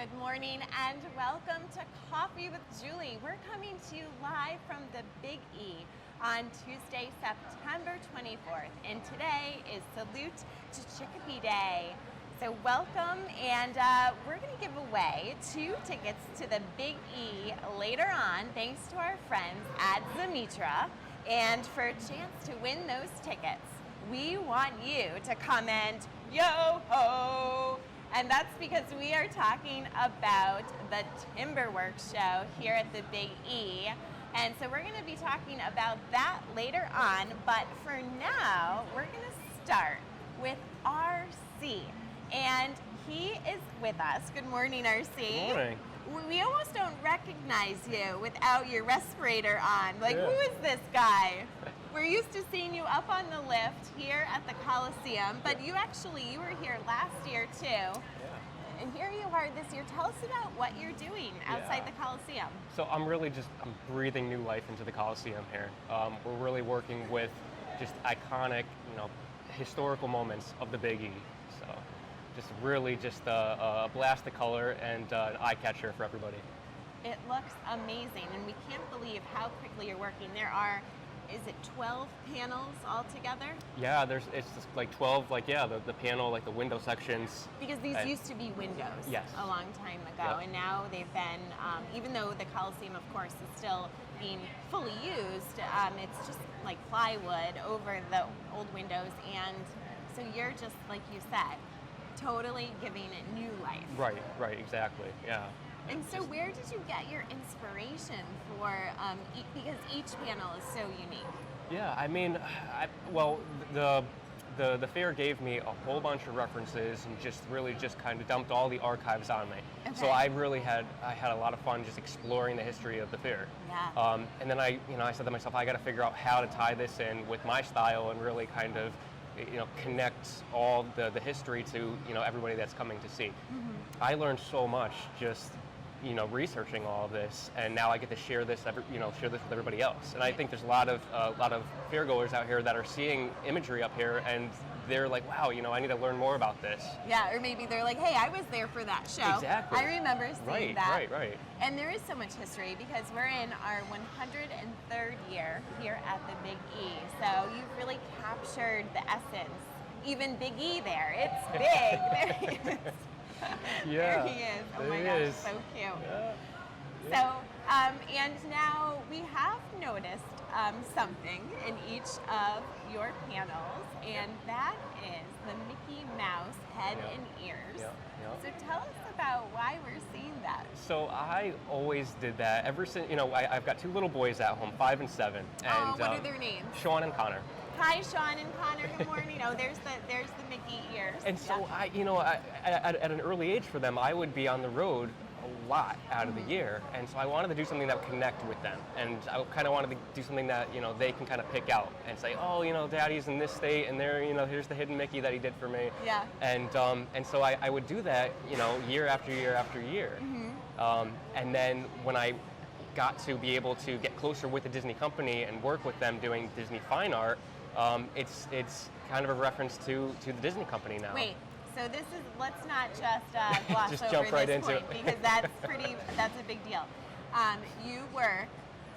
Good morning and welcome to Coffee with Julie. We're coming to you live from the Big E on Tuesday, September 24th. And today is Salute to Chicopee Day. So welcome, and we're going to give away 2 tickets to the Big E later on, thanks to our friends at Zamitra. And for a chance to win those tickets, we want you to comment, yo-ho! And that's because we are talking about the Timberworks show here at the Big E. And so we're going to be talking about that later on. But for now, we're going to start with RC. And he is with us. Good morning, RC. Good morning. We almost don't recognize you without your respirator on. Like, Yeah. Who is this guy? We're used to seeing you up on the lift here at the Coliseum, but you were here last year too. Yeah. And here you are this year. Tell us about what you're doing outside the Coliseum. So I'm breathing new life into the Coliseum here. We're really working with just iconic, historical moments of the Big E. So just really just a blast of color and an eye catcher for everybody. It looks amazing, and we can't believe how quickly you're working. There are, is it 12 panels altogether? Yeah, it's just like 12, the panel, like the window sections. Because these used to be windows a long time ago, and now they've been, even though the Coliseum, of course, is still being fully used, it's just like plywood over the old windows, and so you're just, like you said, totally giving it new life. Right, exactly, yeah. And so where did you get your inspiration for, because each panel is so unique? Yeah, I mean, the fair gave me a whole bunch of references and just kind of dumped all the archives on me. Okay. So I had a lot of fun just exploring the history of the fair. Yeah. And then I said to myself, I got to figure out how to tie this in with my style and really kind of, connect all the history to, everybody that's coming to see. Mm-hmm. I learned so much just, researching all of this, and now I get to share this with everybody else. And I think there's a lot of fairgoers out here that are seeing imagery up here, and they're like, wow, I need to learn more about this. Yeah, or maybe they're like, hey, I was there for that show. Exactly. I remember seeing that. Right. And there is so much history because we're in our 103rd year here at the Big E. So you've really captured the essence. Even Big E there. It's big. There he is. Yeah. There he is. Oh there my he gosh, is. so cute. Yeah. So, and now we have noticed something in each of your panels, and that is the Mickey Mouse head and ears. Yeah. So tell us about why we're seeing that. So I always did that ever since, I've got 2 little boys at home, 5 and 7. And, what are their names? Sean and Connor. Hi, Sean and Connor. Good morning. Oh, there's the Mickey ears. And so at an early age for them, I would be on the road a lot out of the year, and so I wanted to do something that would connect with them, and I kind of wanted to do something that they can kind of pick out and say, oh, Daddy's in this state, and there, here's the hidden Mickey that he did for me. Yeah. And so I would do that, year after year after year, and then when I got to be able to get closer with the Disney company and work with them doing Disney fine art, it's kind of a reference to the Disney company now. Wait. So this is, let's not just gloss just over jump right this into point it. because that's a big deal. You work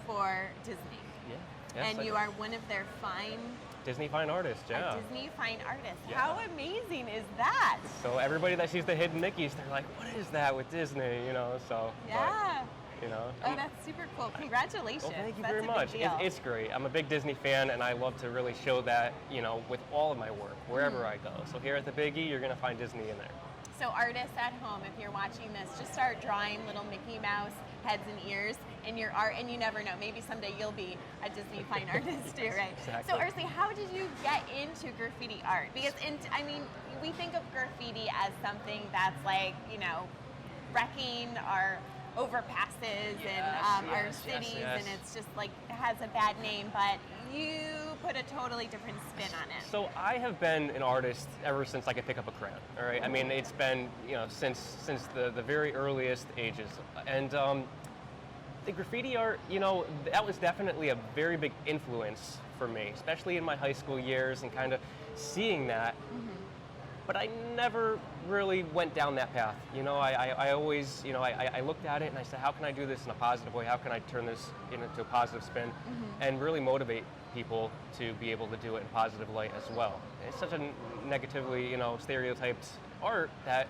for Disney. Yeah. Yes, and you are one of their Disney fine artists, yeah. A Disney fine artist. Yeah. How amazing is that? So everybody that sees the hidden Mickeys, they're like, what is that with Disney, so. Yeah. But, Oh, that's super cool. Congratulations. Well, thank you that's very a much. Big deal. It's great. I'm a big Disney fan, and I love to really show that, with all of my work, wherever I go. So here at the Big E, you're going to find Disney in there. So artists at home, if you're watching this, just start drawing little Mickey Mouse heads and ears in your art, and you never know, maybe someday you'll be a Disney fine artist too, right? Exactly. So Ursula, how did you get into graffiti art? Because, we think of graffiti as something that's like, wrecking our overpasses and our cities, and it's just like, it has a bad name, but you put a totally different spin on it. So I have been an artist ever since I could pick up a crayon, all right? I mean, it's been, since the very earliest ages. And the graffiti art, that was definitely a very big influence for me, especially in my high school years, and kind of seeing that but I never really went down that path. You know, I always, you know, I looked at it and I said, how can I do this in a positive way? How can I turn this into a positive spin and really motivate people to be able to do it in a positive light as well? It's such a negatively, you know, stereotyped art that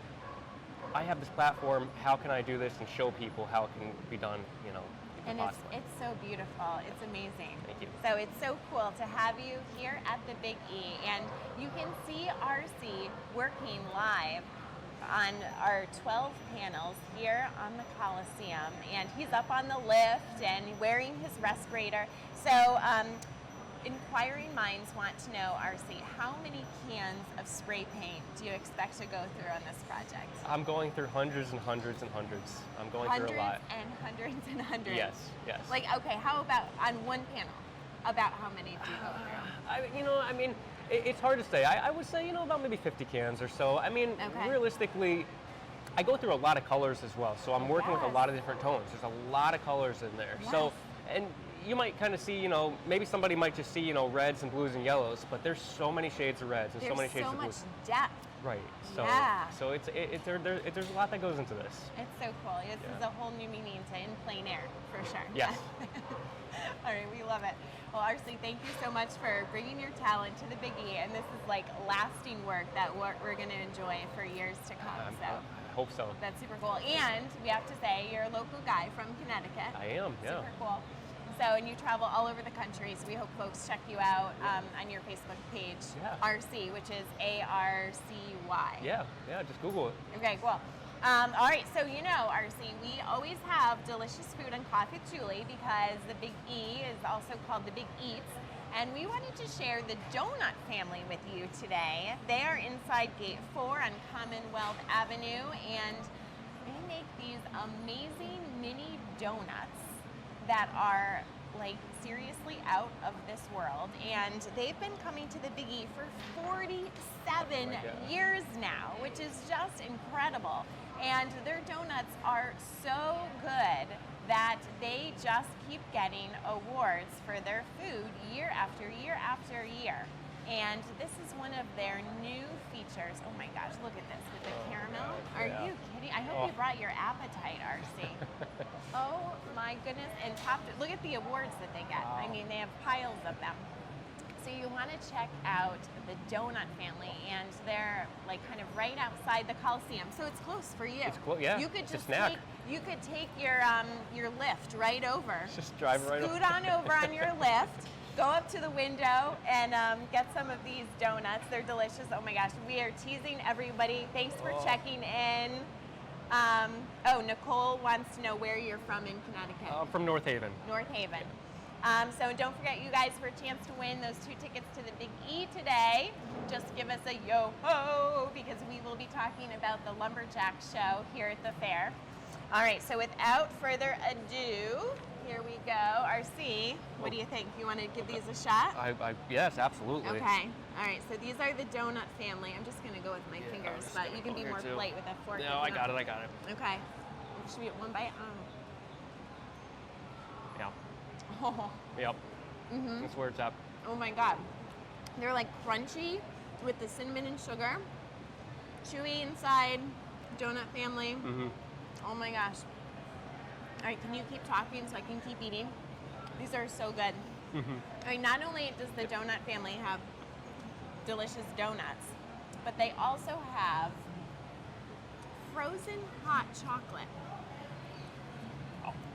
I have this platform. How can I do this and show people how it can be done, you know? And it's so beautiful. It's amazing. Thank you. So it's so cool to have you here at the Big E, and you can see RC working live on our 12 panels here on the Coliseum, and he's up on the lift and wearing his respirator. So inquiring minds want to know, RC, how many cans of spray paint do you expect to go through on this project? I'm going through hundreds and hundreds and hundreds. I'm going through a lot. Hundreds and hundreds. Yes, yes. Like, okay, how about on one panel? About how many do you go through? You know, I mean, it's hard to say. I would say, you know, about maybe 50 cans or so. I mean, realistically, I go through a lot of colors as well. So I'm working with a lot of different tones. There's a lot of colors in there. Yes. So, and you might kind of see, you know, maybe somebody might just see, you know, reds and blues and yellows, but there's so many shades of reds and so many shades of blues. There's so much depth. Right. So, so there's a lot that goes into this. It's so cool. This is a whole new meaning to in plein air, for sure. Yes. All right, we love it. Well, RC, thank you so much for bringing your talent to the Big E, and this is like lasting work that we're going to enjoy for years to come. I hope so. That's super cool. And we have to say, you're a local guy from Connecticut. I am, yeah. Super cool. So, and you travel all over the country, so we hope folks check you out on your Facebook page, RC, which is ARCY. Yeah, just Google it. Okay, cool. All right, so you know, RC, we always have delicious food and coffee with Julie because the Big E is also called the Big Eats, and we wanted to share the donut family with you today. They are inside Gate 4 on Commonwealth Avenue, and they make these amazing mini donuts that are like seriously out of this world, and they've been coming to the Big E for 47 years now, which is just incredible. And their donuts are so good that they just keep getting awards for their food year after year after year. And this is one of their new features. Oh my gosh, look at this with the caramel. Are you kidding? I hope you brought your appetite, RC. Oh my goodness. And look at the awards that they get. I mean, they have piles of them. So you want to check out the donut family, and they're like kind of right outside the Coliseum. So it's close for you. It's close, yeah. You could just snack. take your lift right over. Just drive right over. Scoot on over on your lift. Go up to the window and get some of these donuts. They're delicious. Oh my gosh, we are teasing everybody. Thanks for checking in. Nicole wants to know where you're from in Connecticut. I'm from North Haven. North Haven. So don't forget, you guys, for a chance to win those 2 tickets to the Big E today, just give us a yo-ho, because we will be talking about the Lumberjack show here at the fair. All right, so without further ado, here we go. RC, what do you think? You want to give these a shot? Yes, absolutely. Okay. All right, so these are the donut family. I'm just going to go with my fingers, but you can be more polite with a fork. No, I got it. Okay. Should we get one bite? Yeah. Oh. Yep. That's where it's at. Oh my God. They're like crunchy with the cinnamon and sugar. Chewy inside, donut family. Oh my gosh. All right, can you keep talking so I can keep eating? These are so good. I mean, not only does the donut family have delicious donuts, but they also have frozen hot chocolate.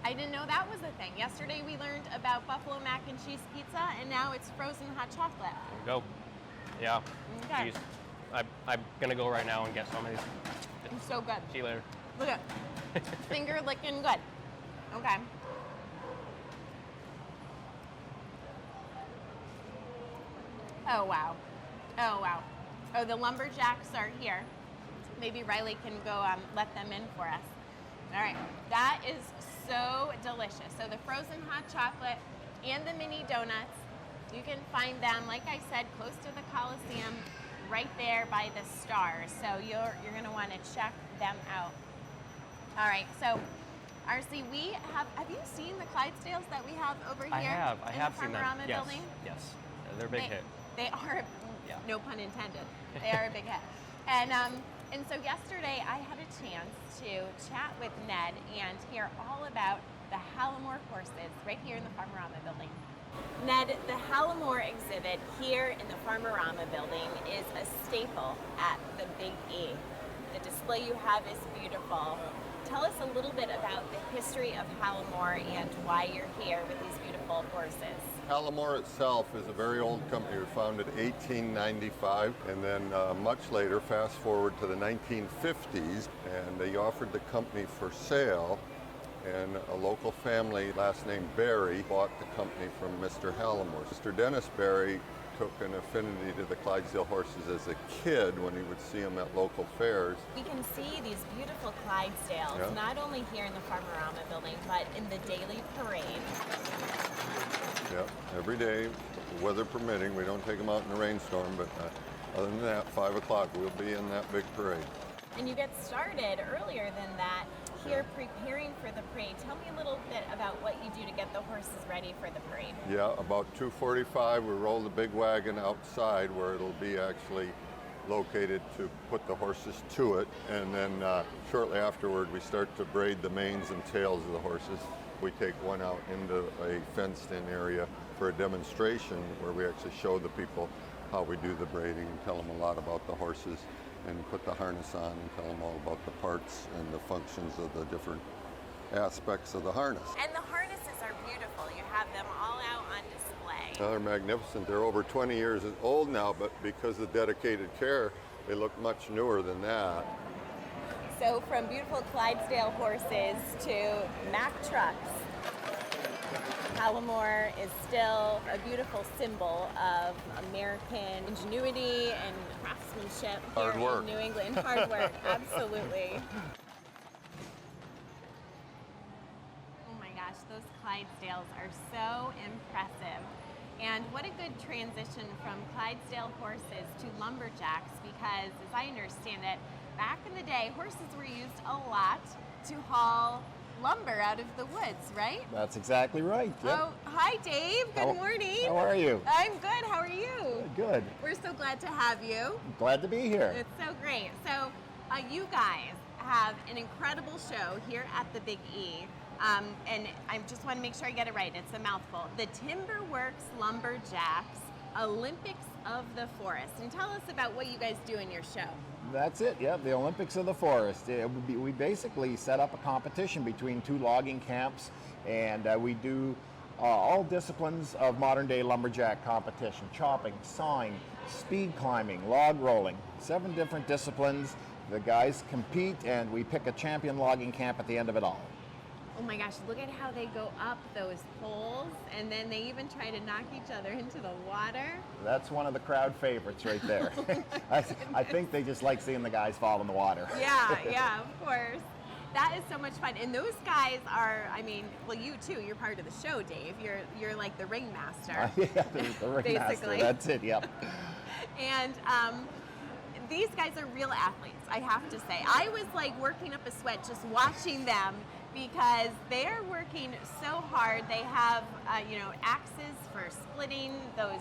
I didn't know that was a thing. Yesterday we learned about buffalo mac and cheese pizza, and now it's frozen hot chocolate. There we go. Yeah. Okay. Jeez. I'm gonna go right now and get some of these. It's so good. See you later. Look at finger licking good. Okay. Oh wow. Oh wow. Oh, the lumberjacks are here. Maybe Riley can go let them in for us. All right, that is so delicious. So the frozen hot chocolate and the mini donuts, you can find them, like I said, close to the Coliseum, right there by the stars. So you're gonna wanna check them out. All right, so RC, we have you seen the Clydesdales that we have over here? I have seen them. Farmerama Yes, building? yes. They're a big hit. They are, no pun intended. They are a big hit. And so yesterday I had a chance to chat with Ned and hear all about the Hallamore horses right here in the Farmerama building. Ned, the Hallamore exhibit here in the Farmerama building is a staple at the Big E. The display you have is beautiful. Tell us a little bit about the history of Hallamore and why you're here with these beautiful horses. Hallamore itself is a very old company. It was founded in 1895, and then much later, fast forward to the 1950s, and they offered the company for sale, and a local family, last name Barry, bought the company from Mr. Hallamore. Mr. Dennis Barry took an affinity to the Clydesdale horses as a kid when he would see them at local fairs. We can see these beautiful Clydesdales, not only here in the Farmerama building, but in the daily parade. Yep, every day, weather permitting. We don't take them out in a rainstorm, but other than that, 5 o'clock, we'll be in that big parade. And you get started earlier than that here preparing for the parade. Tell me a little bit about what you do to get the horses ready for the parade. Yeah, about 2:45, we roll the big wagon outside where it'll be actually located to put the horses to it. And then shortly afterward, we start to braid the manes and tails of the horses. We take one out into a fenced-in area for a demonstration where we actually show the people how we do the braiding and tell them a lot about the horses and put the harness on and tell them all about the parts and the functions of the different aspects of the harness. And the harnesses are beautiful. You have them all out on display. They're magnificent. They're over 20 years old now, but because of dedicated care, they look much newer than that. So from beautiful Clydesdale horses to Mack trucks, Hallamore is still a beautiful symbol of American ingenuity and craftsmanship Hard here work. in New England. Hard work, absolutely. Oh my gosh, those Clydesdales are so impressive. And what a good transition from Clydesdale horses to lumberjacks, because as I understand it, back in the day, horses were used a lot to haul lumber out of the woods, right? That's exactly right. Yep. Oh, hi Dave, good morning. How are you? I'm good, how are you? Good. We're so glad to have you. Glad to be here. It's so great. So you guys have an incredible show here at the Big E. And I just want to make sure I get it right. It's a mouthful. The Timberworks Lumberjacks Olympics of the Forest. And tell us about what you guys do in your show. That's it, yep, the Olympics of the Forest. We basically set up a competition between two logging camps, and we do all disciplines of modern day lumberjack competition: chopping, sawing, speed climbing, log rolling, 7 different disciplines. The guys compete, and we pick a champion logging camp at the end of it all. Oh my gosh, look at how they go up those poles, and then they even try to knock each other into the water. That's one of the crowd favorites right there. I think they just like seeing the guys fall in the water. Yeah, of course. That is so much fun. And those guys are, I mean, well, you too, you're part of the show, Dave. You're like the ringmaster. Yeah, the ringmaster, basically. That's it, yep. And these guys are real athletes, I have to say. I was like working up a sweat just watching them, because they're working so hard. They have, axes for splitting those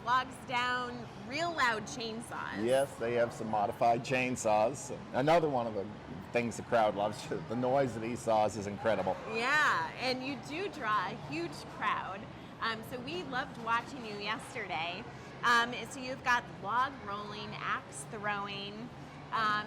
logs down, real loud chainsaws. Yes, they have some modified chainsaws. Another one of the things the crowd loves. The noise of these saws is incredible. Yeah, and you do draw a huge crowd. So we loved watching you yesterday. So you've got log rolling, axe throwing,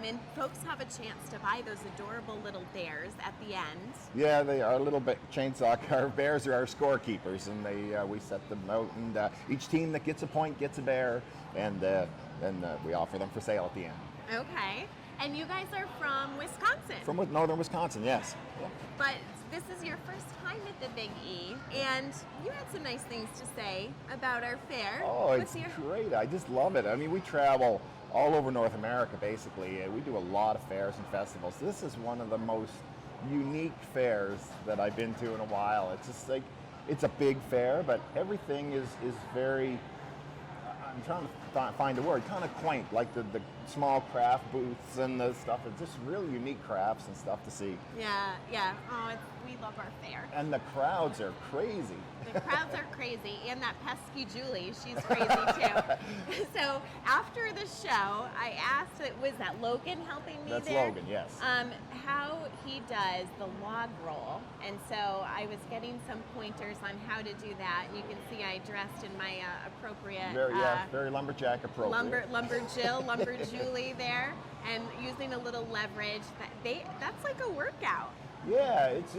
and folks have a chance to buy those adorable little bears at the end. Yeah, they are little chainsaw carved bears. Are our scorekeepers, and we set them out. And each team that gets a point gets a bear, and then we offer them for sale at the end. Okay, and you guys are from Wisconsin? From northern Wisconsin, yes. Yeah. But this is your first time at the Big E, and you had some nice things to say about our fair. Oh, it's great. I just love it. I mean, we travel all over North America, basically. We do a lot of fairs and festivals. This is one of the most unique fairs that I've been to in a while. It's just like, it's a big fair, but everything is very, I'm trying to find the word, kind of quaint, like the small craft booths and the stuff. It's just really unique crafts and stuff to see. Yeah, yeah. Oh, we love our fair. And the crowds are crazy. The crowds are crazy, and that pesky Julie, she's crazy too. So after the show, I asked, was that Logan helping me That's there? Logan, yes. How he does the log roll, and so I was getting some pointers on how to do that. You can see I dressed in my appropriate, very lumberjack appropriate. lumber Jill, lumber Julie there, and using a little leverage. That's like a workout. Yeah, it's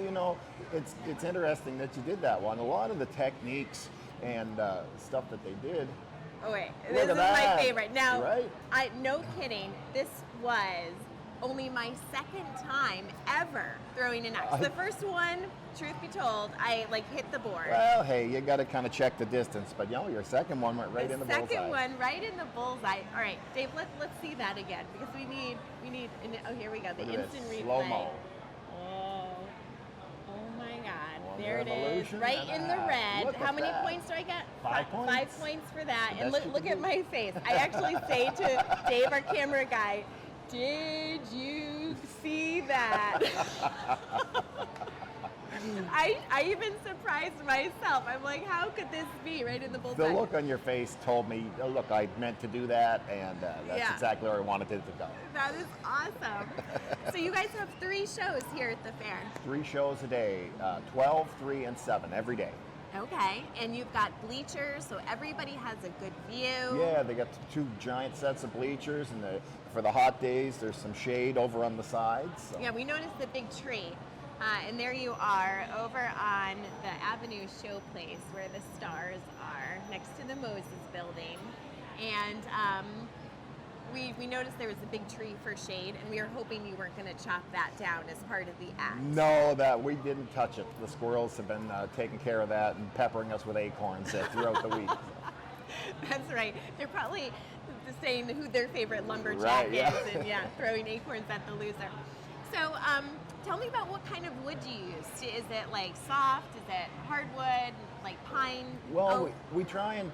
it's interesting that you did that one. A lot of the techniques and stuff that they did. Oh wait, Look this at is that. my favorite. Now, Right? No kidding, this was only my second time ever throwing an axe. The first one, truth be told, I hit the board. Well, hey, you got to kind of check the distance, but your second one went right in the bullseye. The second one, right in the bullseye. All right, Dave, let's see that again because we need. Oh, here we go. The instant replay. Slow-mo. Oh my God! One There it is, revolution right and in a the half. red. Look How at many that. points do I get? 5 points. 5 points for that. The And best you look can at do. my face. I actually say to Dave, our camera guy, "Did you see that?" I even surprised myself. I'm like, how could this be right in the bullseye? The look on your face told me, look, I meant to do that, and that's exactly where I wanted it to go. That is awesome. So you guys have 3 shows here at the fair. 3 shows a day, 12, 3, and 7 every day. Okay, and you've got bleachers, so everybody has a good view. Yeah, they got 2 giant sets of bleachers, and for the hot days, there's some shade over on the sides. So. Yeah, we noticed the big tree. And there you are over on the Avenue Showplace where the stars are, next to the Moses Building. And we noticed there was a big tree for shade, and we were hoping you weren't going to chop that down as part of the act. No, that we didn't touch it. The squirrels have been taking care of that and peppering us with acorns throughout the week. That's right. They're probably saying who their favorite lumberjack Right, yeah. is, and throwing acorns at the loser. So, tell me about what kind of wood you use. Is it soft? Is it hardwood? Like pine? Well, we try and,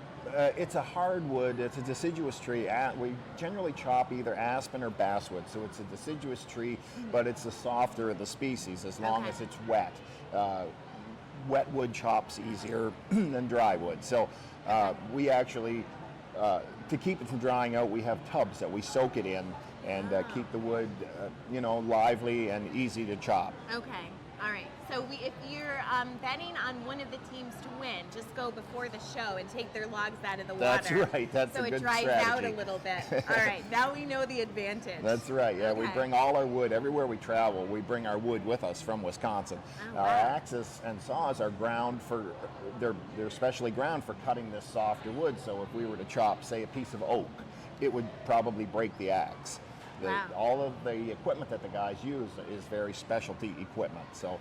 it's a hardwood, it's a deciduous tree. We generally chop either aspen or basswood, so it's a deciduous tree, but it's the softer of the species as long as it's wet. Wet wood chops easier than dry wood. So we actually, to keep it from drying out, we have tubs that we soak it in and keep the wood, lively and easy to chop. Okay, all right. So if you're betting on one of the teams to win, just go before the show and take their logs out of the water. That's right. That's a good strategy. So it dries out a little bit. All right, now we know the advantage. That's right. Yeah, we bring all our wood everywhere we travel. We bring our wood with us from Wisconsin. Oh, our wow. axes and saws are ground for. They're specially ground for cutting this softer wood. So if we were to chop, say, a piece of oak, it would probably break the axe. All of the equipment that the guys use is very specialty equipment, so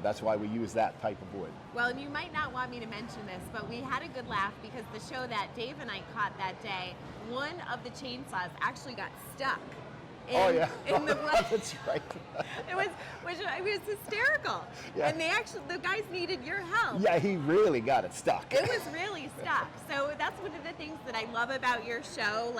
that's why we use that type of wood. Well, and you might not want me to mention this, but we had a good laugh because the show that Dave and I caught that day, one of the chainsaws actually got stuck in the wood. That's right. It was hysterical. Yeah. And the guys needed your help. Yeah, he really got it stuck. It was really stuck. So that's one of the things that I love about your show.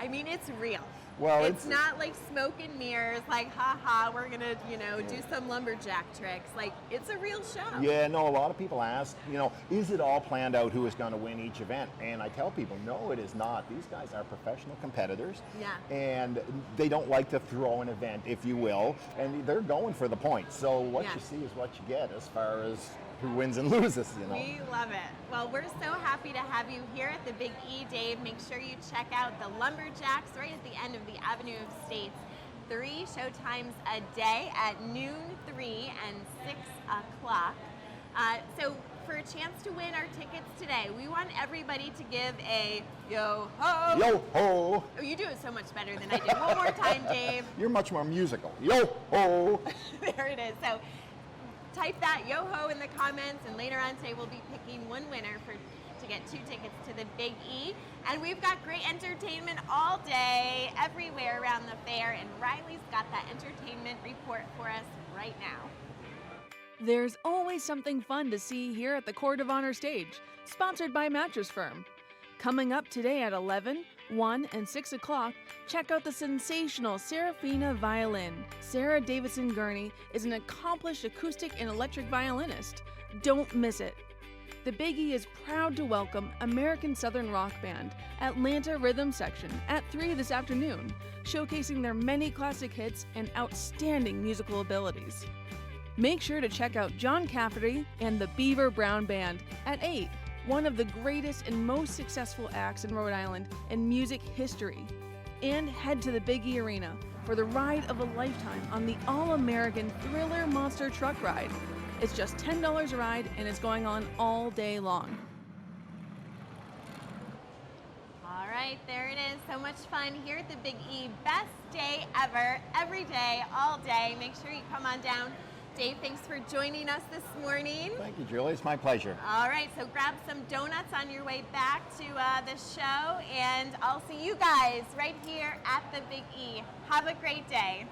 It's real. Well, it's not like smoke and mirrors, like, ha, we're going to, do some lumberjack tricks. It's a real show. Yeah, no, a lot of people ask, is it all planned out who is going to win each event? And I tell people, no, it is not. These guys are professional competitors. Yeah. And they don't like to throw an event, if you will, and they're going for the points. So what you see is what you get as far as who wins and loses, We love it. Well, we're so happy to have you here at the Big E, Dave. Make sure you check out the Lumberjacks right at the end of the Avenue of States. 3 show times a day at noon, 3, and 6 o'clock. So for a chance to win our tickets today, we want everybody to give a yo-ho. Yo-ho. Oh, you do it so much better than I do. One more time, Dave. You're much more musical. Yo-ho. There it is. So type that yo-ho in the comments, and later on today we'll be picking one winner to get 2 tickets to the Big E. And we've got great entertainment all day, everywhere around the fair, and Riley's got that entertainment report for us right now. There's always something fun to see here at the Court of Honor stage, sponsored by Mattress Firm. Coming up today at 11, 1, and 6 o'clock, check out the sensational Serafina violin. Sarah Davidson Gurney is an accomplished acoustic and electric violinist. Don't miss it. The Big E is proud to welcome American Southern rock band Atlanta Rhythm Section at 3 this afternoon, showcasing their many classic hits and outstanding musical abilities. Make sure to check out John Cafferty and the Beaver Brown Band at 8, one of the greatest and most successful acts in Rhode Island in music history. And head to the Big E Arena for the ride of a lifetime on the all-American Thriller Monster Truck Ride. It's just $10 a ride and it's going on all day long. All right, there it is. So much fun here at the Big E. Best day ever, every day, all day. Make sure you come on down. Dave, thanks for joining us this morning. Thank you, Julie. It's my pleasure. All right, so grab some donuts on your way back to the show, and I'll see you guys right here at the Big E. Have a great day.